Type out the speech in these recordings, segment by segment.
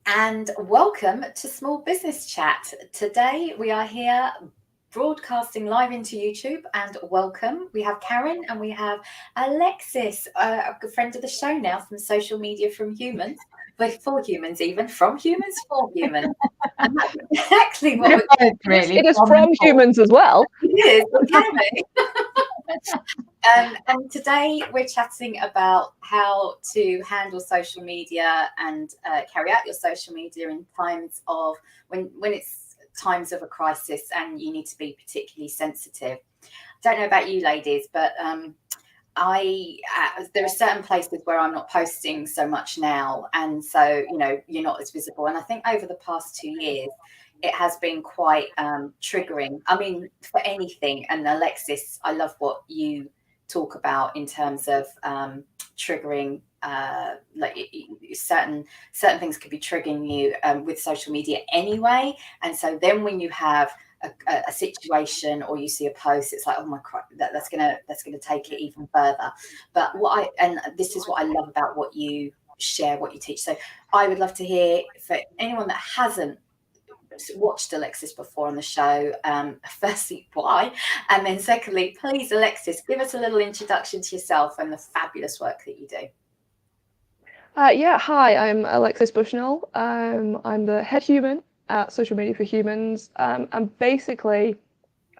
and welcome to Small Business Chat. Today we are here broadcasting live into YouTube, and welcome. We have Karen and we have Alexis, a good friend of the show now, from Social Media from Humans, but for humans, even from humans for humans. And that's exactly what really. It is from humans as well. it is. It can be. And today we're chatting about how to handle social media and carry out your social media in times of when it's times of a crisis and you need to be particularly sensitive. I don't know about you ladies, but there are certain places where I'm not posting so much now, and so you're not as visible. And I think over the past 2 years it has been quite triggering. I mean, for anything. And Alexis, I love what you talk about in terms of triggering, like certain things could be triggering you with social media anyway. And so then when you have a situation or you see a post, it's like, oh my god, that's gonna take it even further. But this is what I love about what you share, what you teach. So I would love to hear, for anyone that hasn't watched Alexis before on the show, firstly, why? And then secondly, please, Alexis, give us a little introduction to yourself and the fabulous work that you do. Hi, I'm Alexis Bushnell. I'm the head human at Social Media for Humans. And basically,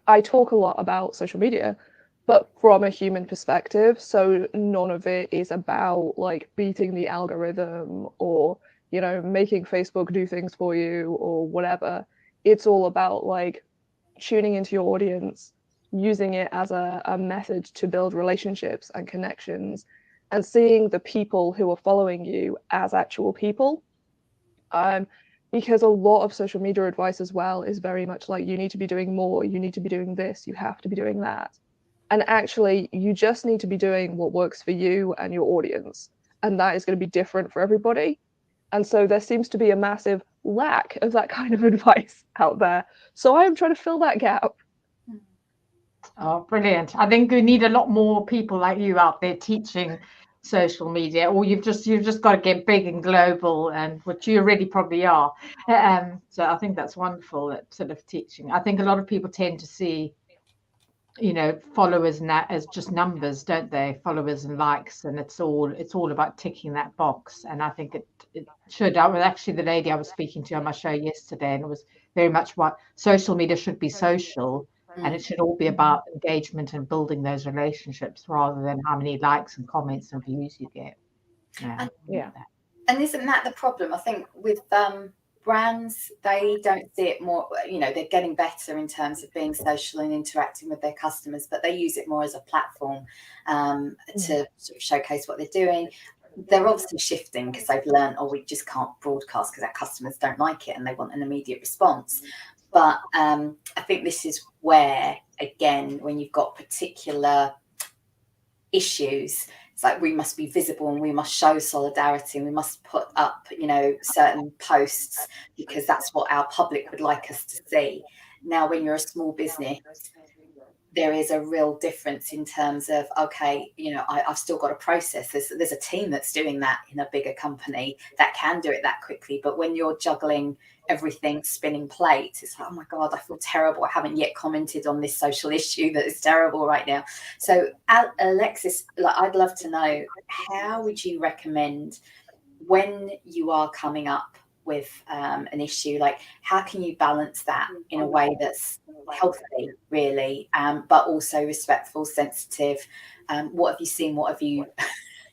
I talk a lot about social media, but from a human perspective. So none of it is about like beating the algorithm or making Facebook do things for you or whatever. It's all about like tuning into your audience, using it as a method to build relationships and connections, and seeing the people who are following you as actual people. Because a lot of social media advice as well is very much like, you need to be doing more, you need to be doing this, you have to be doing that. And actually, you just need to be doing what works for you and your audience. And that is going to be different for everybody. And so there seems to be a massive lack of that kind of advice out there. So I'm trying to fill that gap. Oh, brilliant. I think we need a lot more people like you out there teaching social media, or you've just got to get big and global, and which you already probably are. So I think that's wonderful, that sort of teaching. I think a lot of people tend to see followers as just numbers, don't they? Followers and likes, and it's all about ticking that box. And I think it should. I was actually the lady I was speaking to on my show yesterday, and it was very much what social media should be social, and it should all be about engagement and building those relationships rather than how many likes and comments and views you get. Yeah. And isn't that the problem? I think with brands, they don't see it more, they're getting better in terms of being social and interacting with their customers, but they use it more as a platform to sort of showcase what they're doing. They're obviously shifting because they've learned, we just can't broadcast because our customers don't like it and they want an immediate response. But I think this is where, again, when you've got particular issues, it's like we must be visible and we must show solidarity and we must put up, certain posts because that's what our public would like us to see. Now, when you're a small business, there is a real difference in terms of, okay, I've still got a process. There's a team that's doing that in a bigger company that can do it that quickly. But when you're juggling everything, spinning plates, it's like, oh my God, I feel terrible. I haven't yet commented on this social issue that is terrible right now. So Alexis, I'd love to know, how would you recommend when you are coming up with an issue, like how can you balance that in a way that's healthy, really, but also respectful, sensitive? What have you seen? What have you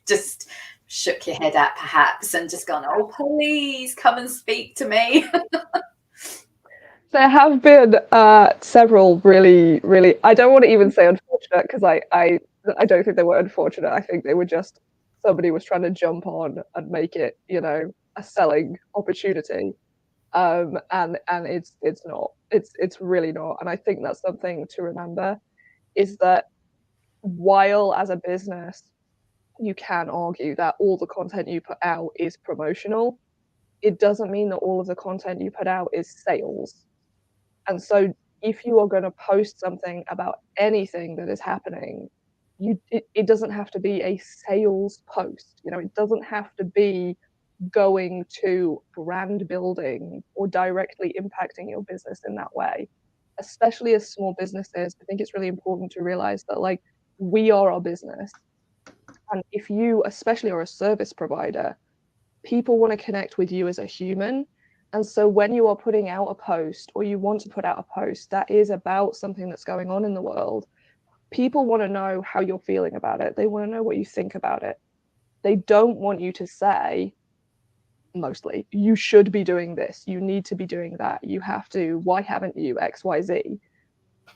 just shook your head at, perhaps, and just gone, oh, please come and speak to me? There have been several really, really, I don't want to even say unfortunate, because I don't think they were unfortunate. I think they were just, somebody was trying to jump on and make it, a selling opportunity. And it's not. It's really not. And I think that's something to remember, is that while as a business you can argue that all the content you put out is promotional, it doesn't mean that all of the content you put out is sales. And so if you are going to post something about anything that is happening, it doesn't have to be a sales post. It doesn't have to be going to brand building or directly impacting your business in that way. Especially as small businesses, I think it's really important to realize that like we are our business. And if you especially are a service provider, people want to connect with you as a human. And so when you are putting out a post or you want to put out a post that is about something that's going on in the world, people want to know how you're feeling about it. They want to know what you think about it. They don't want you to say, mostly, you should be doing this, you need to be doing that, you have to, why haven't you, XYZ.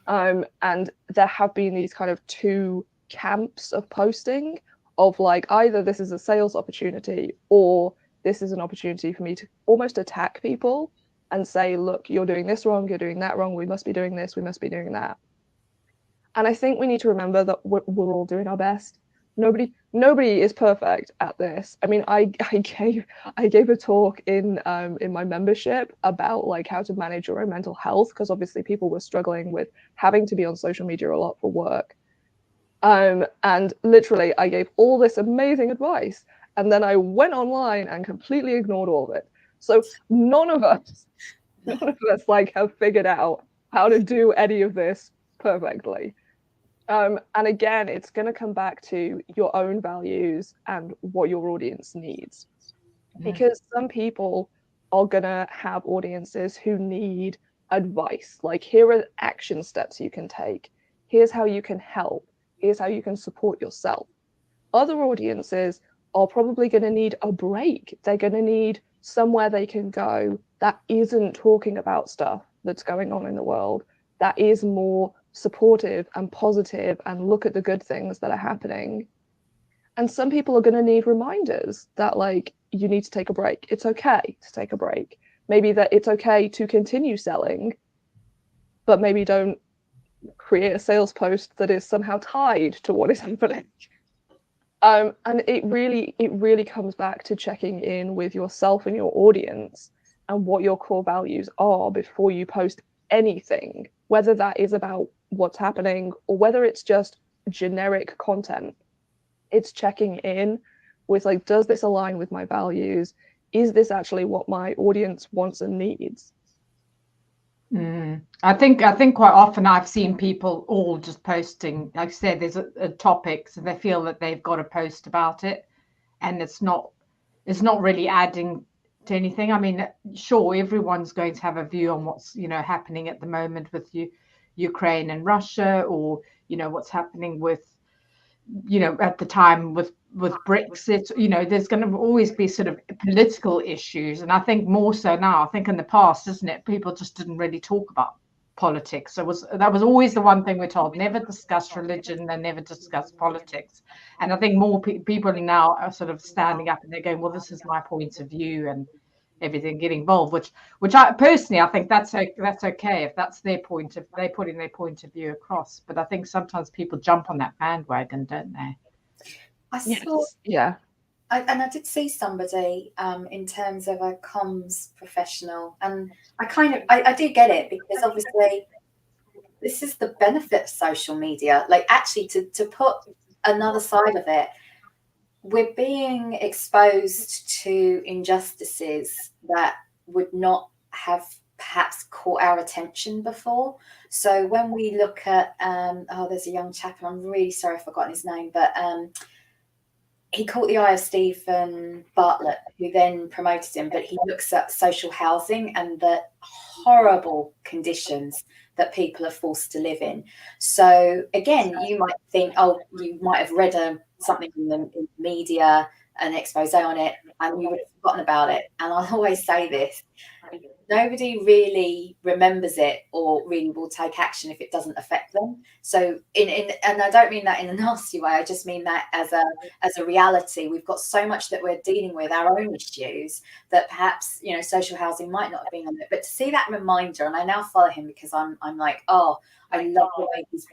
And there have been these kind of two camps of posting of like either this is a sales opportunity or this is an opportunity for me to almost attack people and say, look, you're doing this wrong, you're doing that wrong, we must be doing this, we must be doing that. And I think we need to remember that we're all doing our best. Nobody is perfect at this. I mean, I gave a talk in my membership about like how to manage your own mental health, because obviously people were struggling with having to be on social media a lot for work. And literally I gave all this amazing advice, and then I went online and completely ignored all of it. So none of us like have figured out how to do any of this perfectly. And again, it's going to come back to your own values and what your audience needs. Because some people are going to have audiences who need advice. Like, here are action steps you can take. Here's how you can help. Here's how you can support yourself. Other audiences are probably going to need a break. They're going to need somewhere they can go that isn't talking about stuff that's going on in the world, that is more supportive and positive and look at the good things that are happening. And some people are going to need reminders that like you need to take a break. It's okay to take a break. Maybe that it's okay to continue selling, but maybe don't create a sales post that is somehow tied to what is happening. And it really comes back to checking in with yourself and your audience and what your core values are before you post anything, whether that is about what's happening or whether it's just generic content. It's checking in with like, does this align with my values? Is this actually what my audience wants and needs? I think quite often I've seen people all just posting, like I said, there's a topic, so they feel that they've got to post about it, and it's not really adding to anything. I mean, sure, everyone's going to have a view on what's happening at the moment with Ukraine and Russia, or what's happening with at the time with Brexit. There's going to always be sort of political issues, and I think more so now. I think in the past, isn't it, people just didn't really talk about politics. That was always the one thing we're told: never discuss religion and never discuss politics. And I think more people now are sort of standing up and they're going, well, this is my point of view, and everything, getting involved, which I personally, I think that's okay if that's they putting their point of view across. But I think sometimes people jump on that bandwagon, don't they? I saw, yeah. I did see somebody in terms of a comms professional, and I do get it, because obviously this is the benefit of social media. Like, actually, to put another side of it, we're being exposed to injustices that would not have perhaps caught our attention before. So when we look at, there's a young chap, and I'm really sorry I've forgotten his name, but he caught the eye of Stephen Bartlett, who then promoted him, but he looks at social housing and the horrible conditions that people are forced to live in. So again, you might think, you might have read something in the media, an expose on it, and you would have forgotten about it. And I always say this: nobody really remembers it or really will take action if it doesn't affect them. So and I don't mean that in a nasty way. I just mean that as a reality. We've got so much that we're dealing with, our own issues, that perhaps social housing might not have been on it. But to see that reminder, and I now follow him because I'm like, I love the way he's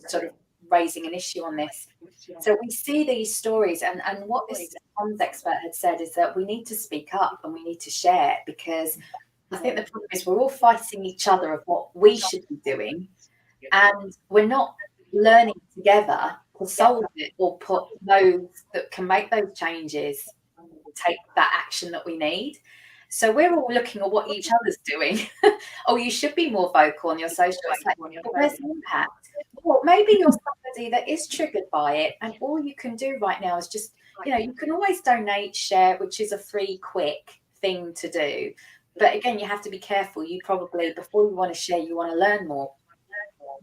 sort of raising an issue on this. So we see these stories, and what this comms expert had said is that we need to speak up and we need to share, because I think the problem is we're all fighting each other of what we should be doing, and we're not learning together to solve it or put those that can make those changes take that action that we need. So we're all looking at what each other's doing. Oh, you should be more vocal on your social. It's like, but where's the impact? Well, maybe you're somebody that is triggered by it, and all you can do right now is just, you can always donate, share, which is a free, quick thing to do. But again, you have to be careful. You probably, before you want to share, you want to learn more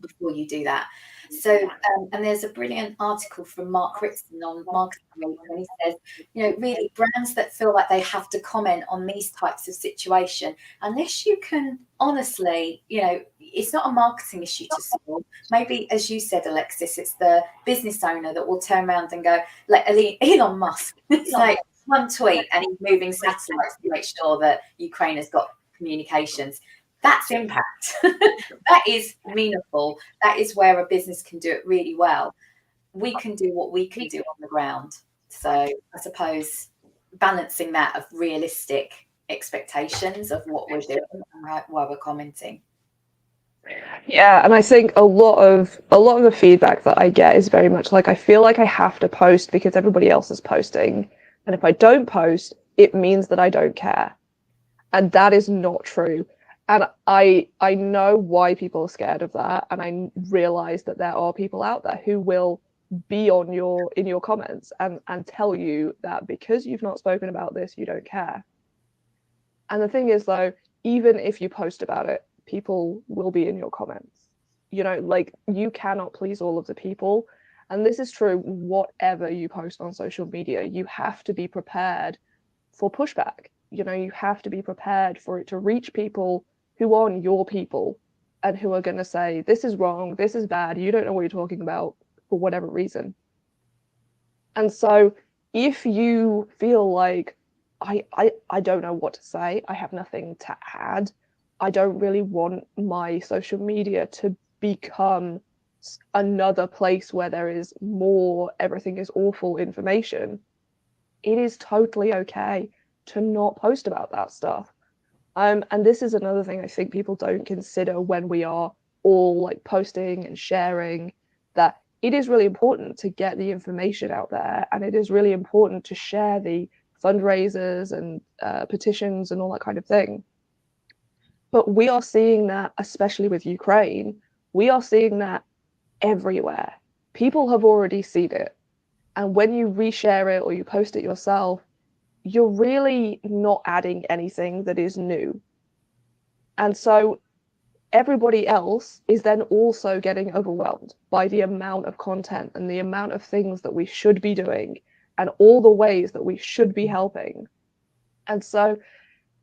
before you do that. So, and there's a brilliant article from Mark Ritson on Marketing Week, and he says, really brands that feel like they have to comment on these types of situation, unless you can honestly, it's not a marketing issue to solve. Maybe, as you said, Alexis, it's the business owner that will turn around and go, like Elon Musk. It's like one tweet and he's moving satellites to make sure that Ukraine has got communications. That's impact. That is meaningful. That is where a business can do it really well. We can do what we can do on the ground. So I suppose balancing that of realistic expectations of what we're doing and while we're commenting. Yeah, and I think a lot of the feedback that I get is very much like, I feel like I have to post because everybody else is posting, and if I don't post, it means that I don't care. And that is not true. And I know why people are scared of that, and I realize that there are people out there who will be in your comments and tell you that because you've not spoken about this, you don't care. And the thing is, though, even if you post about it, people will be in your comments. You cannot please all of the people. And this is true whatever you post on social media. You have to be prepared for pushback. You have to be prepared for it to reach people who aren't your people and who are going to say, this is wrong, this is bad, you don't know what you're talking about, for whatever reason. And so if you feel like, I don't know what to say, I have nothing to add, I don't really want my social media to become another place where there is more everything is awful information, it is totally okay to not post about that stuff. And this is another thing I think people don't consider when we are all like posting and sharing, that it is really important to get the information out there, and it is really important to share the fundraisers and petitions and all that kind of thing. But we are seeing that, especially with Ukraine, we are seeing that everywhere. People have already seen it. And when you reshare it or you post it yourself, you're really not adding anything that is new. And so everybody else is then also getting overwhelmed by the amount of content and the amount of things that we should be doing and all the ways that we should be helping. And so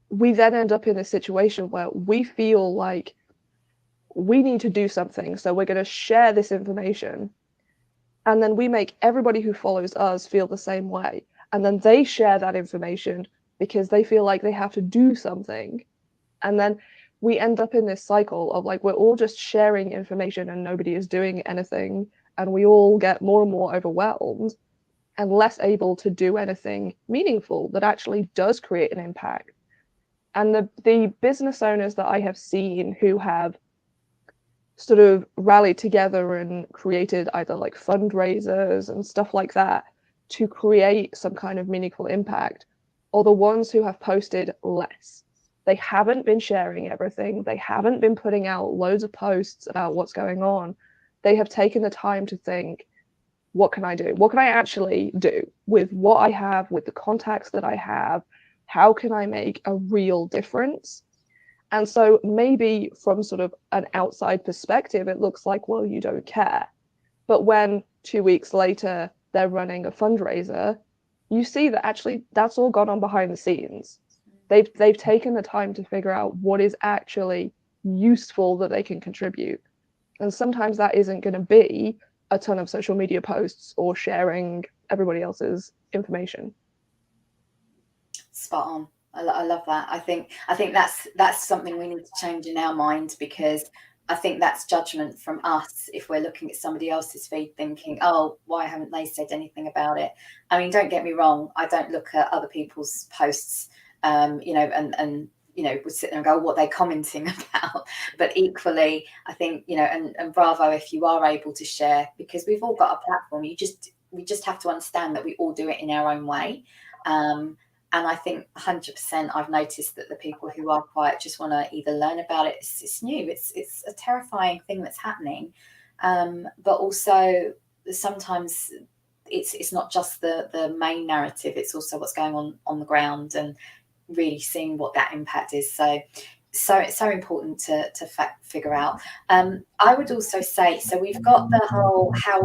we then end up in a situation where we feel like we need to do something. So we're going to share this information. And then we make everybody who follows us feel the same way. And then they share that information because they feel like they have to do something. And then we end up in this cycle of like, we're all just sharing information and nobody is doing anything. And we all get more and more overwhelmed and less able to do anything meaningful that actually does create an impact. And the business owners that I have seen who have sort of rallied together and created either like fundraisers and stuff like that to create some kind of meaningful impact are the ones who have posted less. They haven't been sharing everything. They haven't been putting out loads of posts about what's going on. They have taken the time to think, what can I do? What can I actually do with what I have, with the contacts that I have? How can I make a real difference? And so maybe from sort of an outside perspective, it looks like, well, you don't care. But when 2 weeks later, they're running a fundraiser, you see that actually that's all gone on behind the scenes. They've taken the time to figure out what is actually useful that they can contribute. And sometimes that isn't going to be a ton of social media posts or sharing everybody else's information. Spot on. I love that. I think that's something we need to change in our mind, because I think that's judgment from us if we're looking at somebody else's feed thinking, oh, why haven't they said anything about it? I mean, don't get me wrong. I don't look at other people's posts, and would sit there and go, what are they commenting about? But equally, I think, and bravo if you are able to share, because we've all got a platform. We just have to understand that we all do it in our own way. And I think 100% I've noticed that the people who are quiet just want to either learn about it. It's new. It's a terrifying thing that's happening. But also sometimes it's not just the main narrative. It's also what's going on the ground and really seeing what that impact is. So it's so important to figure out. I would also say, so we've got the whole how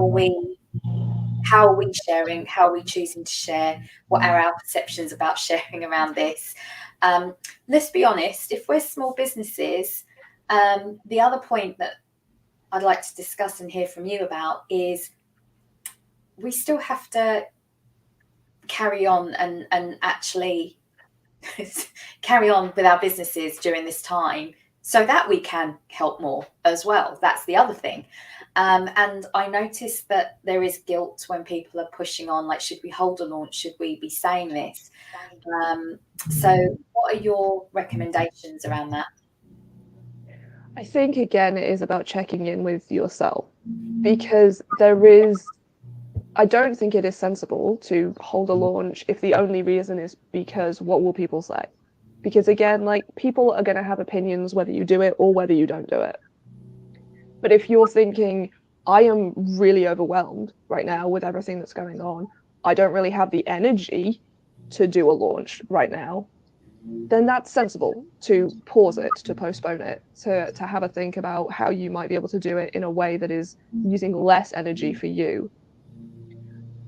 are we sharing, how are we choosing to share, what are our perceptions about sharing around this. Let's be honest, if we're small businesses, the other point that I'd like to discuss and hear from you about is we still have to carry on and actually carry on with our businesses during this time so that we can help more as well. That's the other thing. And I noticed that there is guilt when people are pushing on, like, should we hold a launch? Should we be saying this? So what are your recommendations around that? I think, again, it is about checking in with yourself, because I don't think it is sensible to hold a launch if the only reason is because what will people say? Because again, like, people are going to have opinions whether you do it or whether you don't do it. But if you're thinking, I am really overwhelmed right now with everything that's going on, I don't really have the energy to do a launch right now, then that's sensible to pause it, to postpone it, to have a think about how you might be able to do it in a way that is using less energy for you.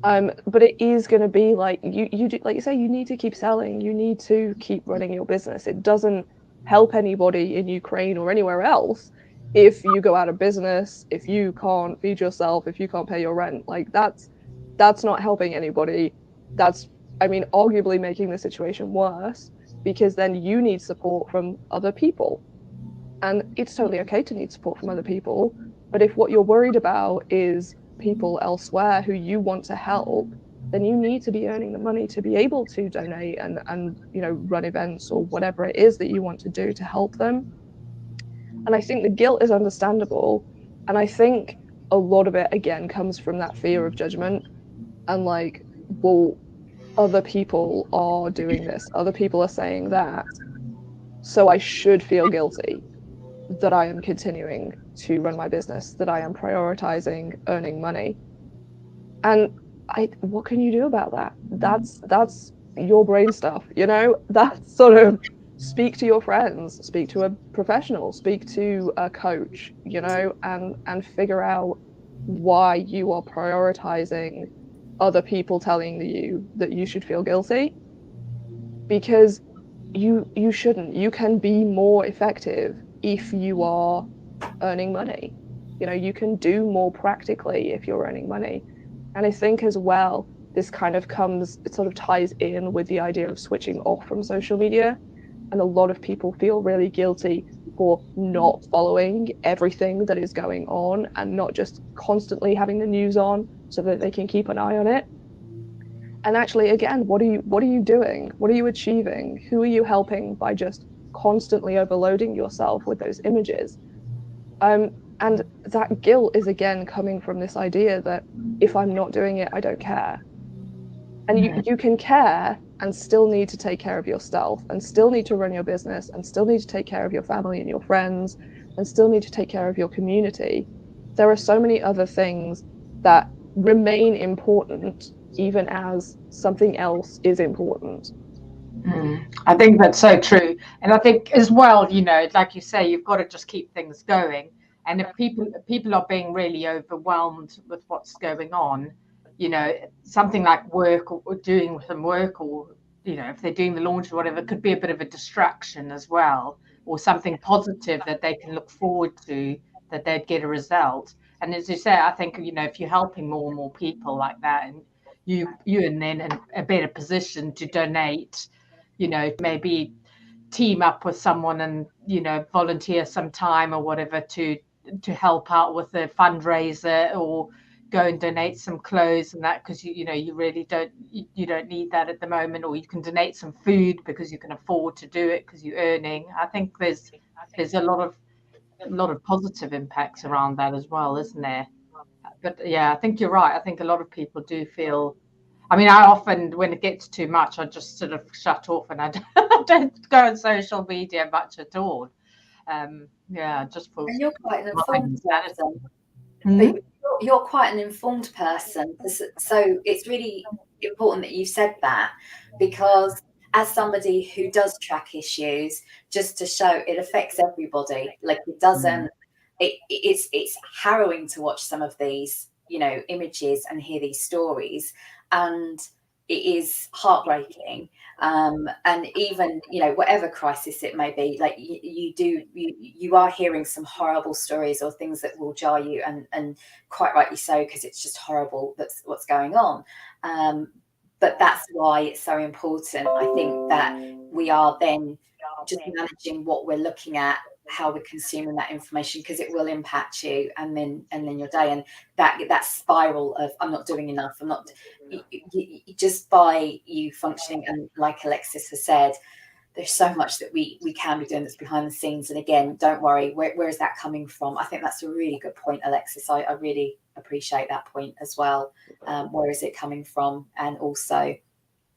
But it is going to be like you do, like you say, you need to keep selling, you need to keep running your business. It doesn't help anybody in Ukraine or anywhere else if you go out of business, if you can't feed yourself, if you can't pay your rent. Like, that's not helping anybody. That's, I mean, arguably making the situation worse, because then you need support from other people. And it's totally okay to need support from other people. But if what you're worried about is people elsewhere who you want to help, then you need to be earning the money to be able to donate and run events or whatever it is that you want to do to help them. And I think the guilt is understandable. And I think a lot of it, again, comes from that fear of judgment. And like, well, other people are doing this, other people are saying that, so I should feel guilty that I am continuing to run my business, that I am prioritizing earning money. And what can you do about that? That's your brain stuff, That's sort of, speak to your friends, speak to a professional, speak to a coach, and figure out why you are prioritizing other people telling you that you should feel guilty, because you shouldn't. You can be more effective if you are earning money. You can do more practically if you're earning money. And I think as well, this kind of it sort of ties in with the idea of switching off from social media. And a lot of people feel really guilty for not following everything that is going on and not just constantly having the news on so that they can keep an eye on it. And actually, again, what are you doing? What are you achieving? Who are you helping by just constantly overloading yourself with those images? And that guilt is, again, coming from this idea that if I'm not doing it, I don't care. And you can care and still need to take care of yourself, and still need to run your business, and still need to take care of your family and your friends, and still need to take care of your community. There are so many other things that remain important, even as something else is important. I think that's so true. And I think as well, like you say, you've got to just keep things going. And if people are being really overwhelmed with what's going on, something like work or doing some work, or, if they're doing the launch or whatever, could be a bit of a distraction as well, or something positive that they can look forward to, that they'd get a result. And as you say, I think, if you're helping more and more people like that, and you and then in a better position to donate, maybe team up with someone and, volunteer some time or whatever to help out with the fundraiser, or go and donate some clothes and that, because you really don't need that at the moment, or you can donate some food because you can afford to do it because you're earning. I think there's a lot of positive impacts around that as well, isn't there? But yeah, I think you're right. I think a lot of people do feel I mean, I often, when it gets too much, I just sort of shut off and I don't go on social media much at all. Just for And you're quite an my informed sanity. person. Hmm? But you're quite an informed person. So it's really important that you said that, because as somebody who does track issues, just to show it affects everybody. Like it doesn't, it's harrowing to watch some of these, images and hear these stories. And it is heartbreaking. And even, whatever crisis it may be, like you are hearing some horrible stories or things that will jar you, and quite rightly so, because it's just horrible that's what's going on. But that's why it's so important, I think, that we are then just managing what we're looking at, how we're consuming that information, because it will impact you and then your day. And that spiral of I'm not doing enough, I'm not, just by you functioning, and like Alexis has said, there's so much that we can be doing that's behind the scenes. And again, don't worry, where is that coming from? I think that's a really good point, Alexis. I really appreciate that point as well. Where is it coming from? And also,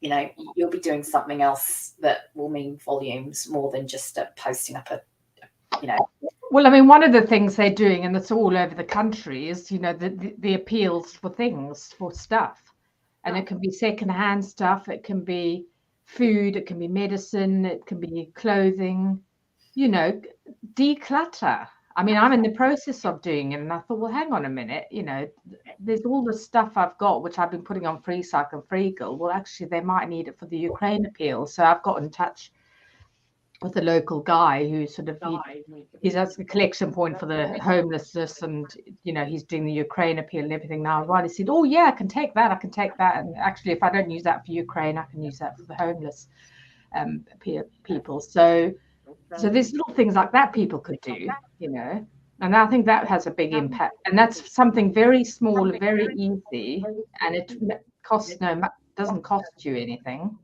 you'll be doing something else that will mean volumes more than just posting up Well, I mean, one of the things they're doing, and it's all over the country, is, the appeals for things, for stuff. And it can be secondhand stuff, it can be food, it can be medicine, it can be clothing, declutter. I mean, I'm in the process of doing it, and I thought, well, hang on a minute, there's all the stuff I've got, which I've been putting on Free Cycle, Freegal. Well, actually, they might need it for the Ukraine appeal. So I've got in touch with a local guy who sort of he's a collection point for the homelessness, and he's doing the Ukraine appeal and everything now. Right, he said, oh yeah, I can take that, and actually if I don't use that for Ukraine, I can use that for the homeless people. So there's little things like that people could do, and I think that has a big impact, and that's something very small, very easy, and it doesn't cost you anything,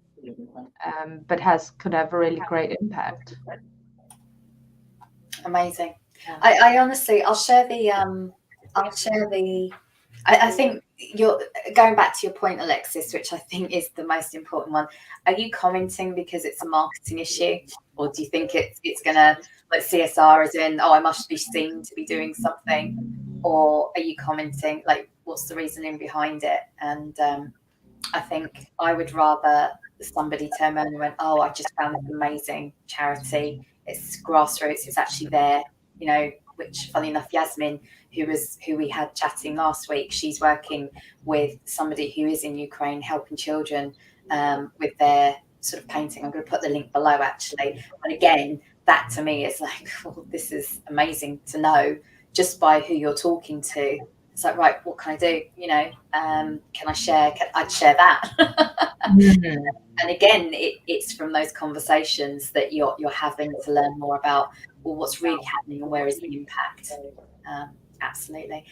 but could have a really great impact. Amazing. I honestly, I'll share the I think you're going back to your point, Alexis, which I think is the most important one. Are you commenting because it's a marketing issue, or do you think it's gonna, like, CSR as in, oh, I must be seen to be doing something, or are you commenting, like, what's the reasoning behind it? And I think I would rather somebody turn around and went, oh, I just found this amazing charity. It's grassroots. It's actually there, which, funny enough, Yasmin, who we had chatting last week, she's working with somebody who is in Ukraine, helping children with their sort of painting. I'm going to put the link below, actually. And again, that to me is like, oh, this is amazing to know just by who you're talking to. It's like, right, what can I do? Can I share? I'd share that. Mm-hmm. And again, it's from those conversations that you're having to learn more about, well, what's really happening and where is the impact. Absolutely.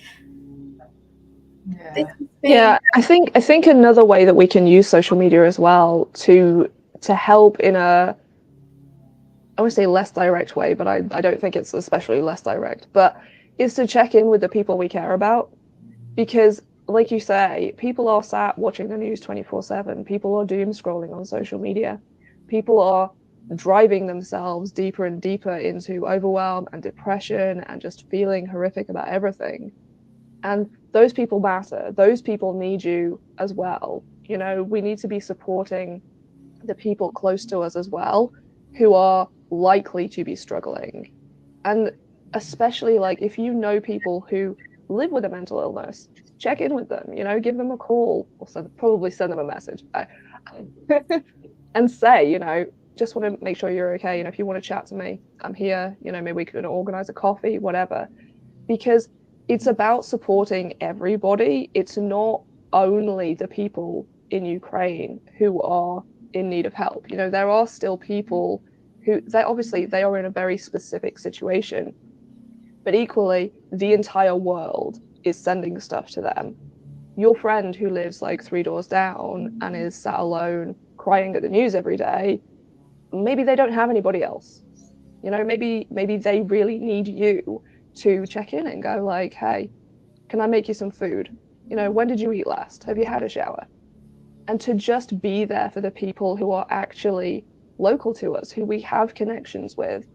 Yeah, I think another way that we can use social media as well to help in a, I would say, less direct way, but I don't think it's especially less direct, but is to check in with the people we care about. Because, like you say, people are sat watching the news 24/7. People are doom scrolling on social media. People are driving themselves deeper and deeper into overwhelm and depression and just feeling horrific about everything. And those people matter. Those people need you as well. We need to be supporting the people close to us as well, who are likely to be struggling. And especially, like, if you know people who live with a mental illness, check in with them, give them a call, or probably send them a message and say, just want to make sure you're okay. If you want to chat to me, I'm here. Maybe we can organize a coffee, whatever. Because it's about supporting everybody. It's not only the people in Ukraine who are in need of help. There are still people who, they are in a very specific situation, but equally the entire world is sending stuff to them. Your friend who lives like 3 doors down and is sat alone crying at the news every day, maybe they don't have anybody else. Maybe they really need you to check in and go like, hey, can I make you some food? When did you eat last? Have you had a shower? and to just be there for the people who are actually local to us, who we have connections with,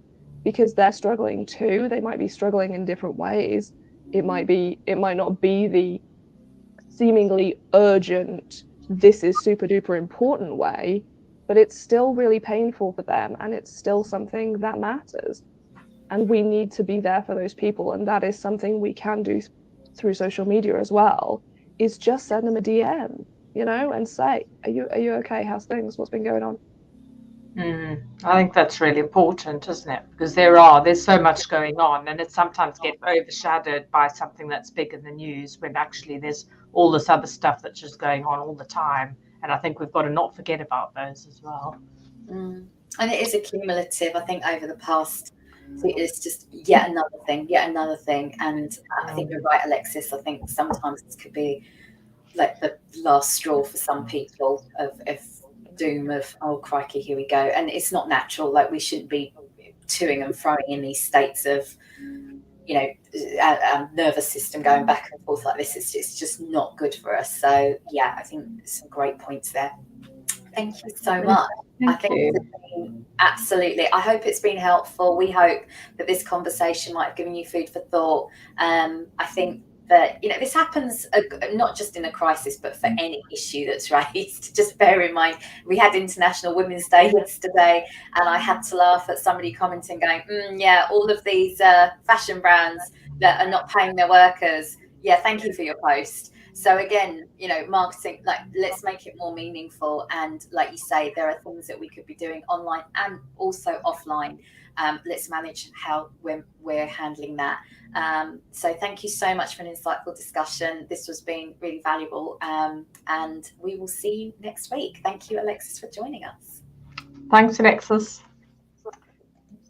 because they're struggling too. They might be struggling in different ways. It might not be the seemingly urgent, this is super duper important way, but it's still really painful for them, and it's still something that matters. And we need to be there for those people, and that is something we can do through social media as well, is just send them a DM, and say, are you okay? How's things? What's been going on? I think that's really important, isn't it? Because there's so much going on, and it sometimes gets overshadowed by something that's big in the news, when actually there's all this other stuff that's just going on all the time. And I think we've got to not forget about those as well. And it is accumulative. I think over the past, it's just yet another thing. And I think you're right, Alexis. I think sometimes this could be like the last straw for some people of doom of, oh crikey, here we go. And it's not natural. Like, we shouldn't be toing and froing in these states of, nervous system going back and forth like this. It's just not good for us. So yeah, I think some great points there. Thank you so much. Thank you. It's been, absolutely. I hope it's been helpful. We hope that this conversation might have given you food for thought. I think that, this happens not just in a crisis, but for any issue that's raised. Just bear in mind, we had International Women's Day yesterday, and I had to laugh at somebody commenting going, yeah, all of these fashion brands that are not paying their workers. Yeah, thank you for your post. So again, marketing, like, let's make it more meaningful. And like you say, there are things that we could be doing online and also offline. Let's manage how we're handling that. So thank you so much for an insightful discussion. This has been really valuable. And we will see you next week. Thank you, Alexis, for joining us. Thanks, Alexis.